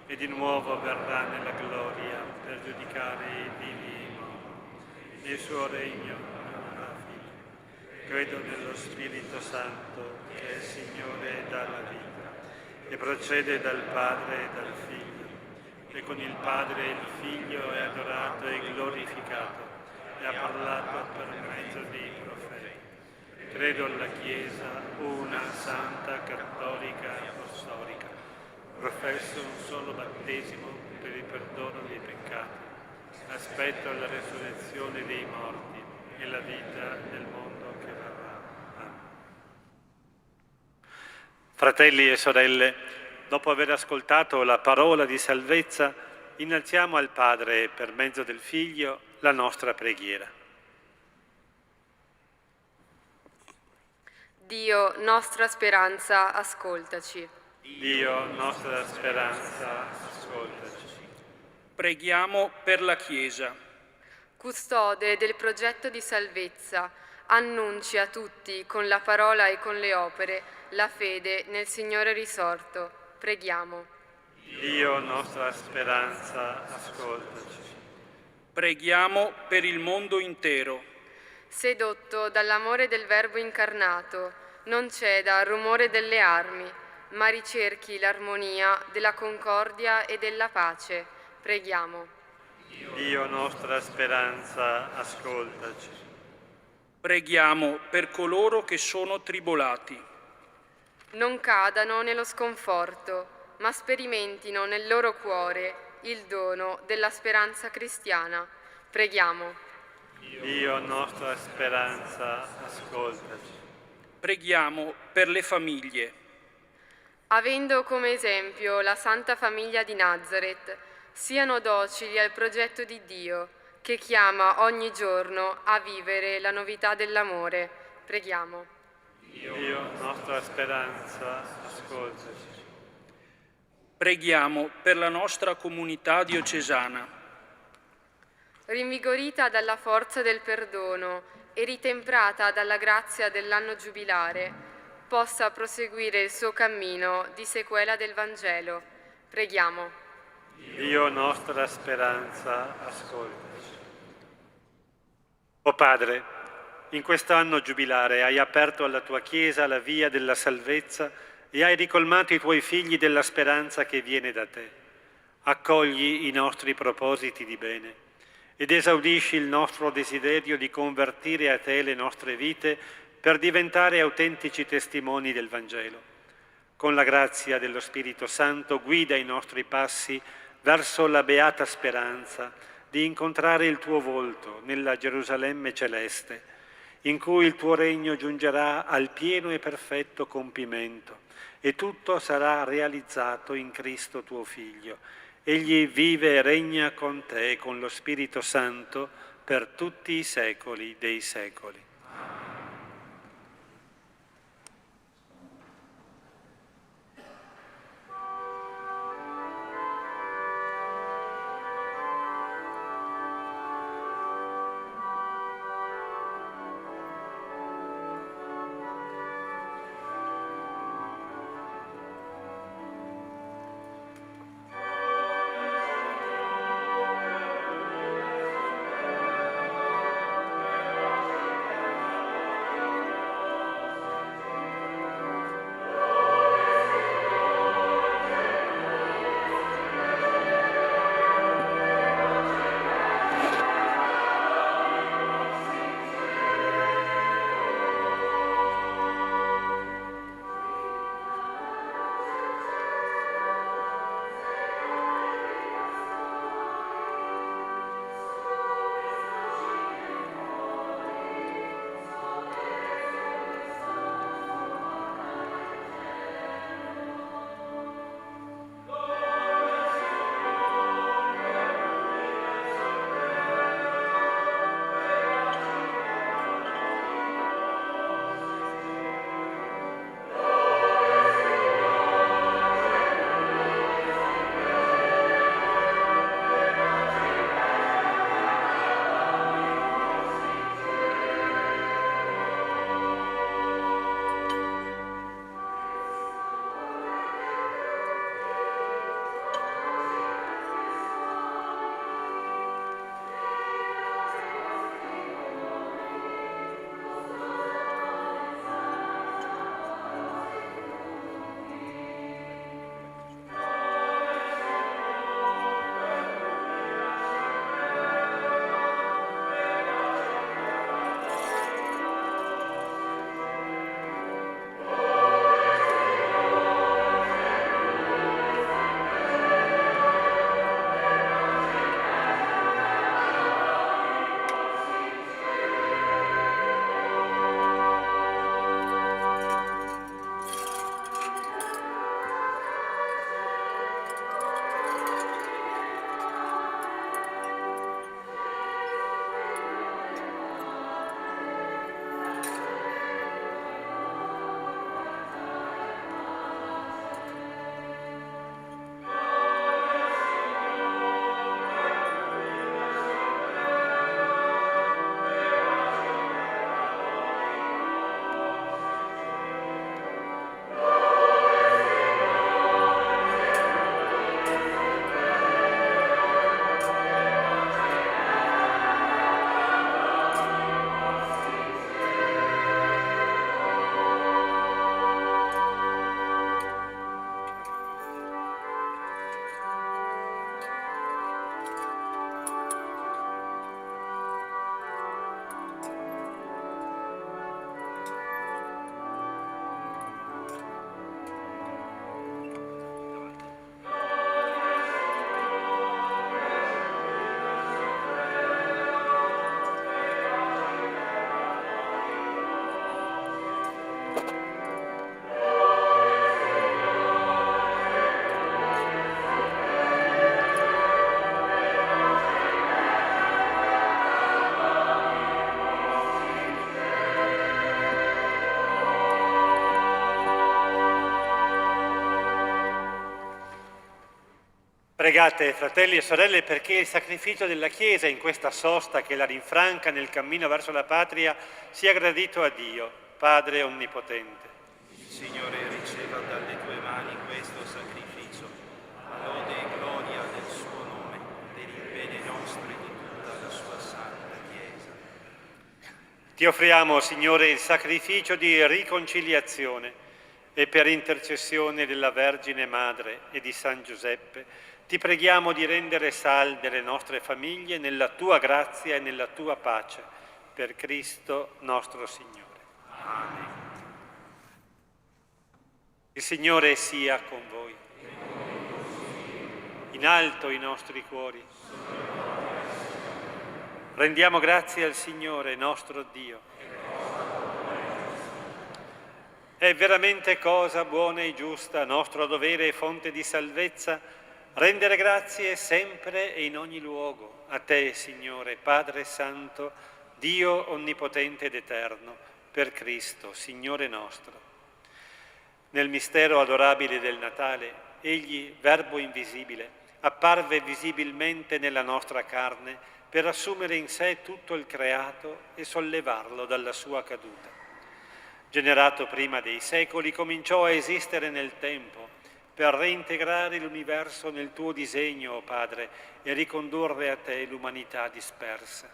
e di nuovo verrà nella gloria per giudicare i vivi e i morti. Il suo regno non avrà fine. Credo nello Spirito Santo, che è Signore e dà la vita, e procede dal Padre e dal Figlio, e con il Padre e il Figlio è adorato e glorificato, e ha parlato per mezzo dei profeti. Credo alla Chiesa, una, santa, cattolica e apostolica. Professo un solo battesimo per il perdono dei peccati. Aspetto la resurrezione dei morti e la vita del mondo che verrà. Amen. Fratelli e sorelle, dopo aver ascoltato la parola di salvezza, innalziamo al Padre, per mezzo del Figlio, la nostra preghiera. Dio, nostra speranza, ascoltaci. Dio, nostra speranza, ascoltaci. Preghiamo per la Chiesa. Custode del progetto di salvezza, annunci a tutti con la parola e con le opere la fede nel Signore risorto. Preghiamo. Dio, nostra speranza, ascoltaci. Preghiamo per il mondo intero. Sedotto dall'amore del Verbo incarnato, non ceda al rumore delle armi, ma ricerchi l'armonia della concordia e della pace. Preghiamo. Dio, nostra speranza, ascoltaci. Preghiamo per coloro che sono tribolati. Non cadano nello sconforto, ma sperimentino nel loro cuore il dono della speranza cristiana. Preghiamo. Dio, nostra speranza, ascoltaci. Preghiamo per le famiglie. Avendo come esempio la Santa Famiglia di Nazareth, siano docili al progetto di Dio, che chiama ogni giorno a vivere la novità dell'amore. Preghiamo. Dio, nostra speranza, ascoltaci. ascoltaci. Preghiamo per la nostra comunità diocesana. Rinvigorita dalla forza del perdono e ritemprata dalla grazia dell'anno giubilare, possa proseguire il suo cammino di sequela del Vangelo. Preghiamo. Dio nostra speranza, ascoltaci. O Padre, in quest'anno giubilare hai aperto alla tua Chiesa la via della salvezza e hai ricolmato i tuoi figli della speranza che viene da te. Accogli i nostri propositi di bene ed esaudisci il nostro desiderio di convertire a te le nostre vite per diventare autentici testimoni del Vangelo. Con la grazia dello Spirito Santo guida i nostri passi verso la beata speranza di incontrare il tuo volto nella Gerusalemme celeste, in cui il tuo regno giungerà al pieno e perfetto compimento e tutto sarà realizzato in Cristo tuo Figlio. Egli vive e regna con te e con lo Spirito Santo per tutti i secoli dei secoli. Pregate, fratelli e sorelle, perché il sacrificio della Chiesa in questa sosta che la rinfranca nel cammino verso la patria sia gradito a Dio, Padre Onnipotente. Il Signore riceva dalle tue mani questo sacrificio, a lode e gloria del suo nome, per il bene nostro e di tutta la sua santa Chiesa. Ti offriamo, Signore, il sacrificio di riconciliazione e per intercessione della Vergine Madre e di San Giuseppe ti preghiamo di rendere salde le nostre famiglie nella tua grazia e nella tua pace, per Cristo nostro Signore. Amen. Il Signore sia con voi. In alto i nostri cuori. Rendiamo grazie al Signore nostro Dio. È veramente cosa buona e giusta, nostro dovere e fonte di salvezza, rendere grazie sempre e in ogni luogo a te, Signore, Padre Santo, Dio Onnipotente ed Eterno, per Cristo, Signore nostro. Nel mistero adorabile del Natale, Egli, Verbo invisibile, apparve visibilmente nella nostra carne per assumere in sé tutto il creato e sollevarlo dalla sua caduta. Generato prima dei secoli, cominciò a esistere nel tempo, per reintegrare l'universo nel tuo disegno, o Padre, e ricondurre a te l'umanità dispersa.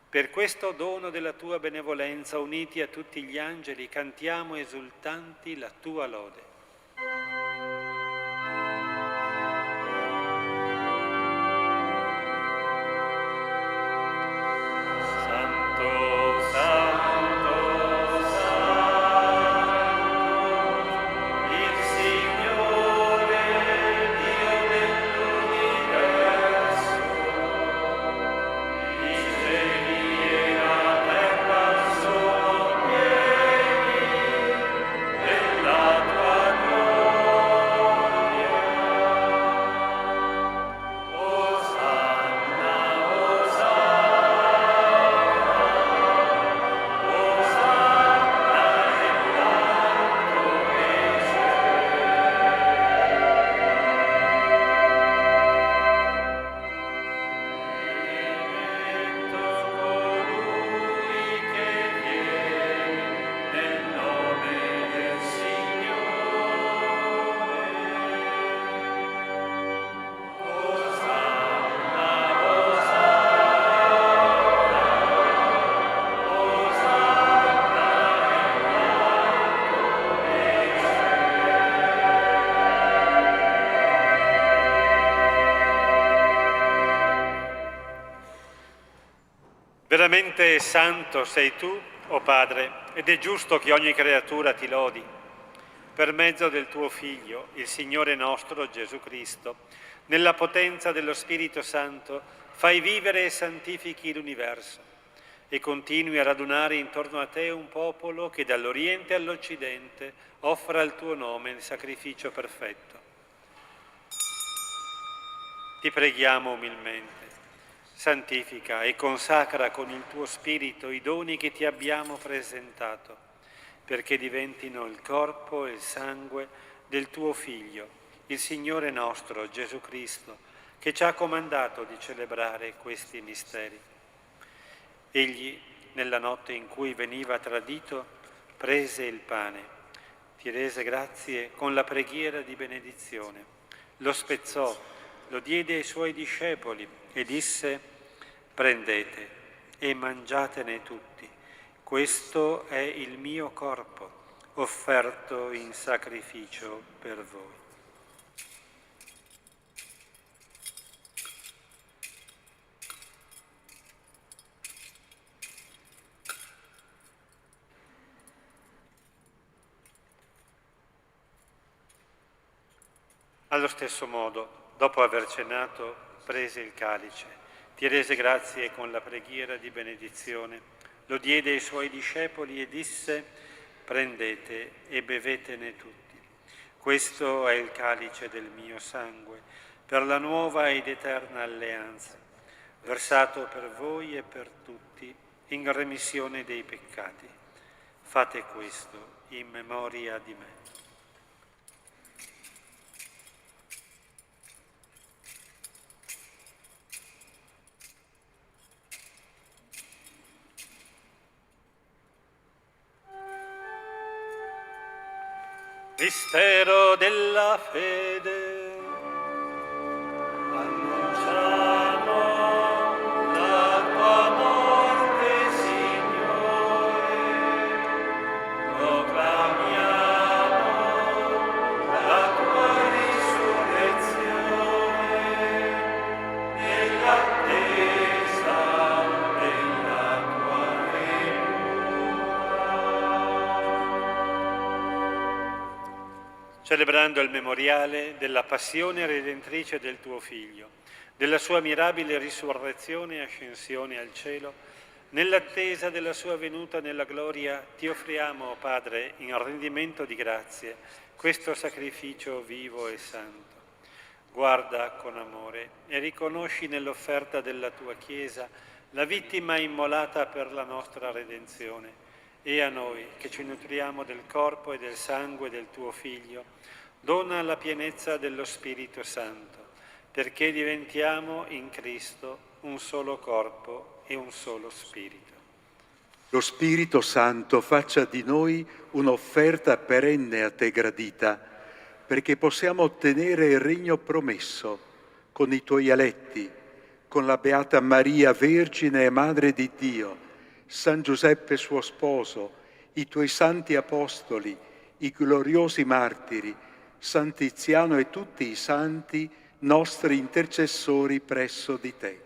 Per questo dono della tua benevolenza, uniti a tutti gli angeli, cantiamo esultanti la tua lode. Veramente santo sei tu, o Padre, ed è giusto che ogni creatura ti lodi. Per mezzo del tuo Figlio, il Signore nostro Gesù Cristo, nella potenza dello Spirito Santo, fai vivere e santifichi l'universo e continui a radunare intorno a te un popolo che dall'Oriente all'Occidente offra al tuo nome il sacrificio perfetto. Ti preghiamo umilmente. Santifica e consacra con il tuo Spirito i doni che ti abbiamo presentato, perché diventino il corpo e il sangue del tuo Figlio, il Signore nostro Gesù Cristo, che ci ha comandato di celebrare questi misteri. Egli, nella notte in cui veniva tradito, prese il pane, ti rese grazie con la preghiera di benedizione, lo spezzò, lo diede ai suoi discepoli e disse: prendete e mangiatene tutti, questo è il mio corpo, offerto in sacrificio per voi. Allo stesso modo, dopo aver cenato, prese il calice, ti rese grazie con la preghiera di benedizione, lo diede ai suoi discepoli e disse: prendete e bevetene tutti. Questo è il calice del mio sangue, per la nuova ed eterna alleanza, versato per voi e per tutti in remissione dei peccati. Fate questo in memoria di me. Mistero della fede. Annunciamo la tua morte, Signore. Proclamiamo la tua risurrezione nell'attesa della tua venuta. Celebrando il memoriale della passione redentrice del tuo Figlio, della sua mirabile risurrezione e ascensione al cielo, nell'attesa della sua venuta nella gloria, ti offriamo, Padre, in rendimento di grazie, questo sacrificio vivo e santo. Guarda con amore e riconosci nell'offerta della tua Chiesa la vittima immolata per la nostra redenzione, e a noi, che ci nutriamo del corpo e del sangue del tuo Figlio, dona la pienezza dello Spirito Santo, perché diventiamo in Cristo un solo corpo e un solo Spirito. Lo Spirito Santo faccia di noi un'offerta perenne a te gradita, perché possiamo ottenere il regno promesso con i tuoi eletti, con la Beata Maria, Vergine e Madre di Dio, San Giuseppe suo sposo, i tuoi santi apostoli, i gloriosi martiri, San Tiziano e tutti i santi, nostri intercessori presso di te.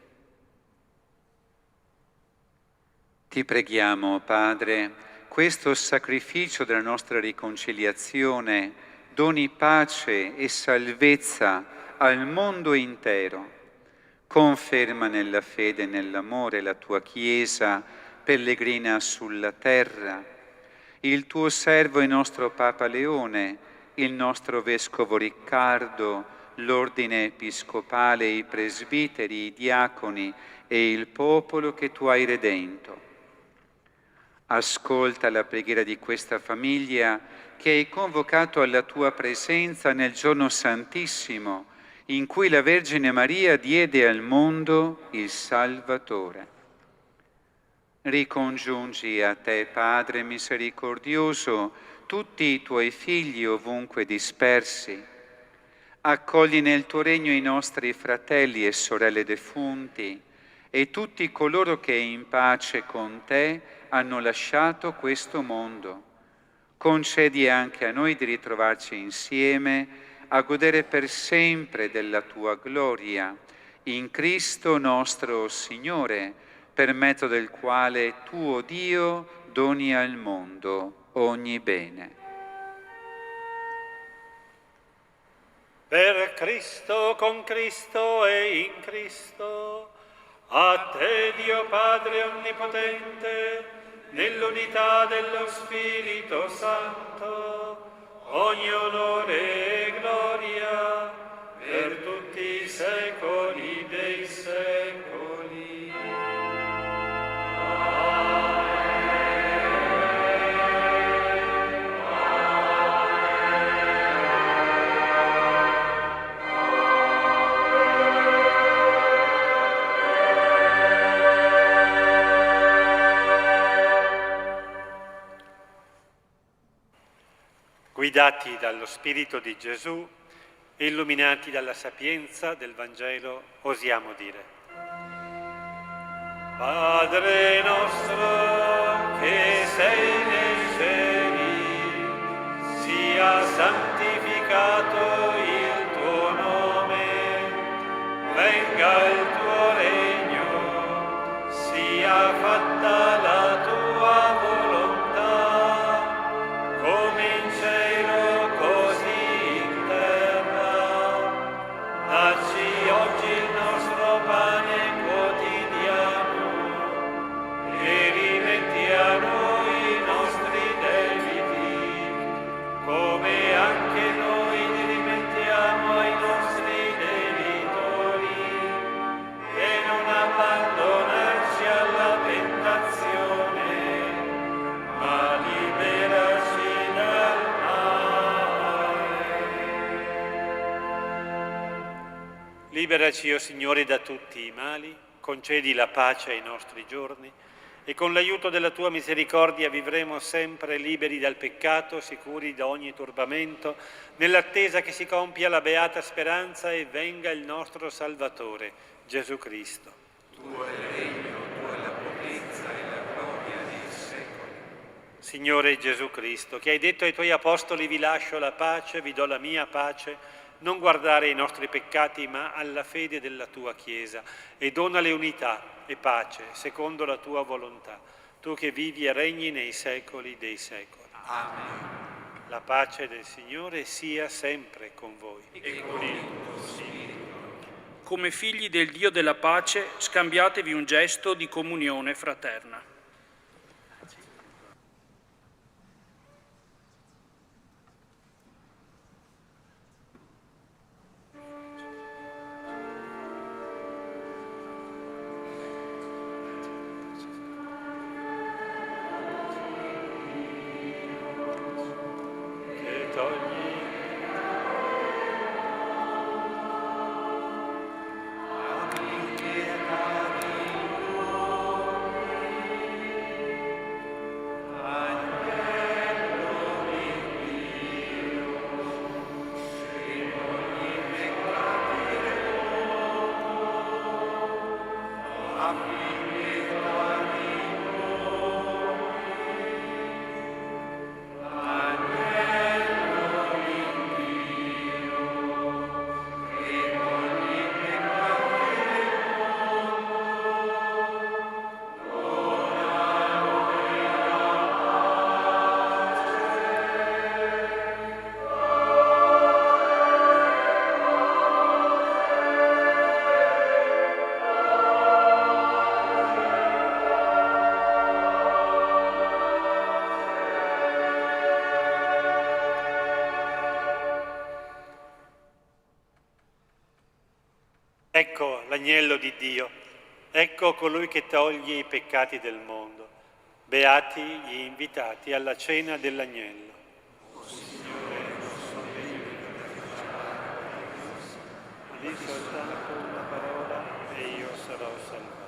Ti preghiamo, Padre, questo sacrificio della nostra riconciliazione doni pace e salvezza al mondo intero. Conferma nella fede e nell'amore la tua Chiesa pellegrina sulla terra, il tuo servo e nostro Papa Leone, il nostro Vescovo Riccardo, l'ordine episcopale, i presbiteri, i diaconi e il popolo che tu hai redento. Ascolta la preghiera di questa famiglia che hai convocato alla tua presenza nel giorno santissimo in cui la Vergine Maria diede al mondo il Salvatore. Ricongiungi a te, Padre misericordioso, tutti i tuoi figli ovunque dispersi. Accogli nel tuo regno i nostri fratelli e sorelle defunti e tutti coloro che in pace con te hanno lasciato questo mondo. Concedi anche a noi di ritrovarci insieme a godere per sempre della tua gloria, in Cristo nostro Signore, per mezzo del quale tuo Dio doni al mondo ogni bene. Per Cristo, con Cristo e in Cristo, a te Dio Padre Onnipotente, nell'unità dello Spirito Santo, ogni onore e gloria per tutti i secoli dei secoli. Guidati dallo Spirito di Gesù e illuminati dalla sapienza del Vangelo, osiamo dire: Padre nostro che sei nei cieli, sia santificato il tuo nome, venga il tuo regno, sia fatta la tua volontà, come in cielo così in terra. Dacci oggi il nostro pane quotidiano e rimetti a noi i nostri debiti, come anche noi li rimettiamo ai nostri debitori, e non abbandonarci alla tentazione, ma liberaci dal male. Liberaci, o Signore, da tutti i mali, concedi la pace ai nostri giorni e con l'aiuto della tua misericordia vivremo sempre liberi dal peccato, sicuri da ogni turbamento, nell'attesa che si compia la beata speranza e venga il nostro Salvatore, Gesù Cristo. Tuo è il regno, tua è la potenza e la gloria nei secoli. Signore Gesù Cristo, che hai detto ai tuoi apostoli: vi lascio la pace, vi do la mia pace, non guardare ai nostri peccati ma alla fede della tua Chiesa, e donale unità e pace secondo la tua volontà, tu che vivi e regni nei secoli dei secoli. Amen. La pace del Signore sia sempre con voi. E con il tuo spirito. Come figli del Dio della pace, scambiatevi un gesto di comunione fraterna. Ecco l'agnello di Dio, ecco colui che toglie i peccati del mondo. Beati gli invitati alla cena dell'agnello. O Signore, non sono degno di Di soltanto una parola e io sarò salvato.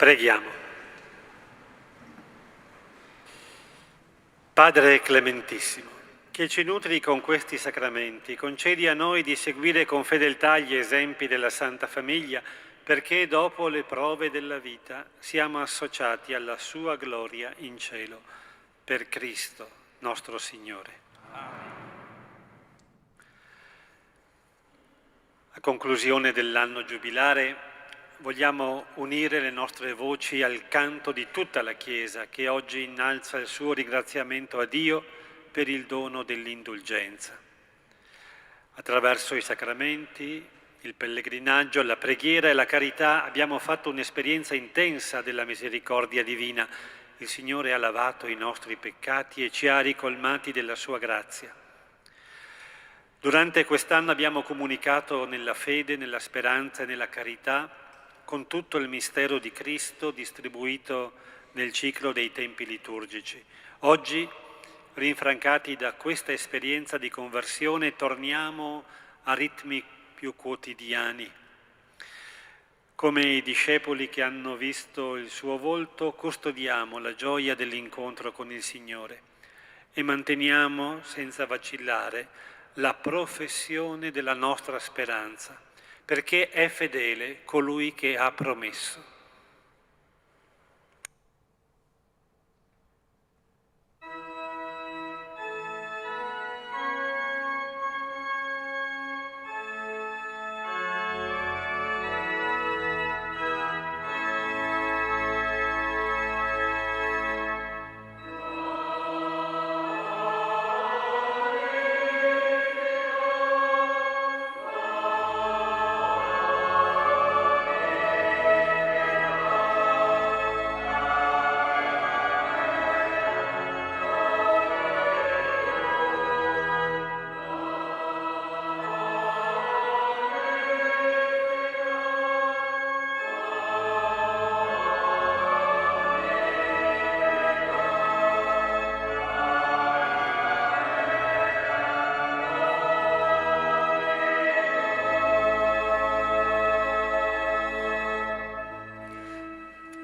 Preghiamo. Padre clementissimo, che ci nutri con questi sacramenti, concedi a noi di seguire con fedeltà gli esempi della Santa Famiglia, perché dopo le prove della vita siamo associati alla sua gloria in cielo. Per Cristo nostro Signore. A conclusione dell'anno giubilare vogliamo unire le nostre voci al canto di tutta la Chiesa che oggi innalza il suo ringraziamento a Dio per il dono dell'indulgenza. Attraverso i sacramenti, il pellegrinaggio, la preghiera e la carità abbiamo fatto un'esperienza intensa della misericordia divina. Il Signore ha lavato i nostri peccati e ci ha ricolmati della sua grazia. Durante quest'anno abbiamo comunicato nella fede, nella speranza e nella carità con tutto il mistero di Cristo distribuito nel ciclo dei tempi liturgici. Oggi, rinfrancati da questa esperienza di conversione, torniamo a ritmi più quotidiani. Come i discepoli che hanno visto il suo volto, custodiamo la gioia dell'incontro con il Signore e manteniamo senza vacillare la professione della nostra speranza, perché è fedele colui che ha promesso.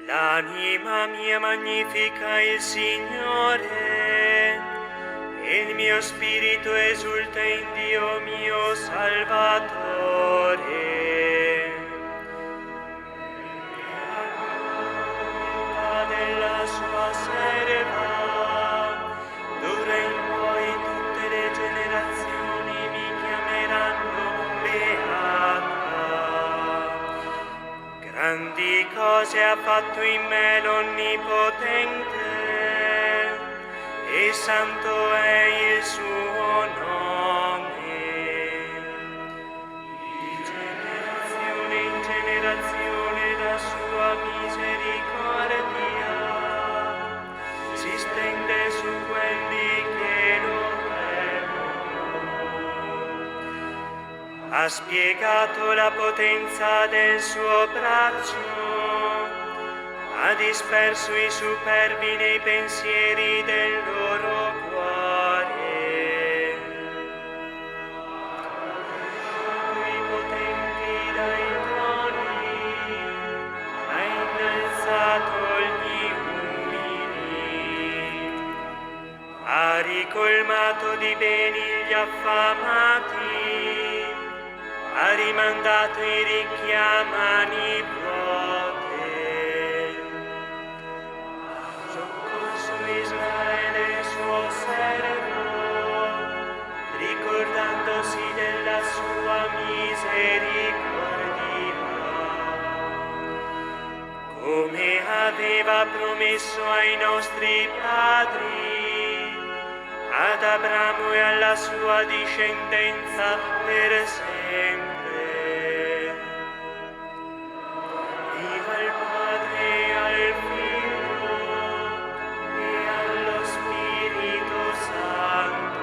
L'anima mia magnifica il Signore, e il mio spirito esulta in Dio mio Salvatore. La della sua serva, d'ora in poi tutte le generazioni mi chiameranno beata. Grandi cose ha fatto in me l'Onnipotente, e santo è il suo nome. Di generazione in generazione la sua misericordia si stende su quelli che lo temono. Ha spiegato la potenza del suo braccio, ha disperso i superbi nei pensieri del loro cuore. I potenti dai troni, ha innalzato gli umili, ha ricolmato di beni gli affamati, ha rimandato i ricchi a mani vuote. Israele suo servo, ricordandosi della sua misericordia, come aveva promesso ai nostri padri, ad Abramo e alla sua discendenza per sempre. Viva il Padre e al Figlio e allo Spirito Santo,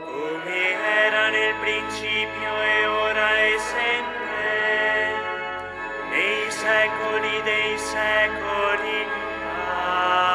come era nel principio e ora e sempre, nei secoli dei secoli. Amen.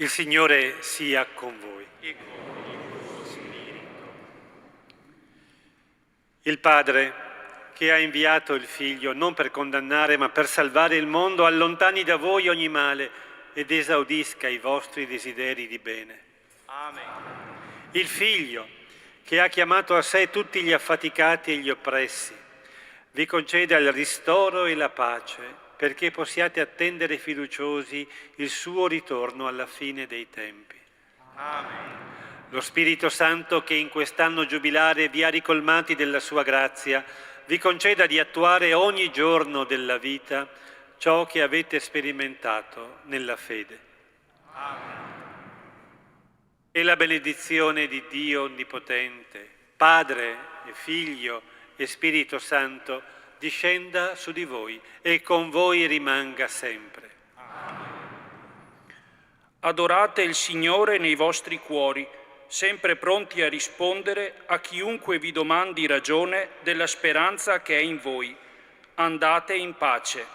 Il Signore sia con voi. E con il tuo spirito. Il Padre, che ha inviato il Figlio non per condannare ma per salvare il mondo, allontani da voi ogni male ed esaudisca i vostri desideri di bene. Amen. Il Figlio, che ha chiamato a sé tutti gli affaticati e gli oppressi, vi conceda il ristoro e la pace, perché possiate attendere fiduciosi il suo ritorno alla fine dei tempi. Amen. Lo Spirito Santo, che in quest'anno giubilare vi ha ricolmati della sua grazia, vi conceda di attuare ogni giorno della vita ciò che avete sperimentato nella fede. Amen. E la benedizione di Dio Onnipotente, Padre e Figlio e Spirito Santo, discenda su di voi e con voi rimanga sempre. Adorate il Signore nei vostri cuori, sempre pronti a rispondere a chiunque vi domandi ragione della speranza che è in voi. Andate in pace.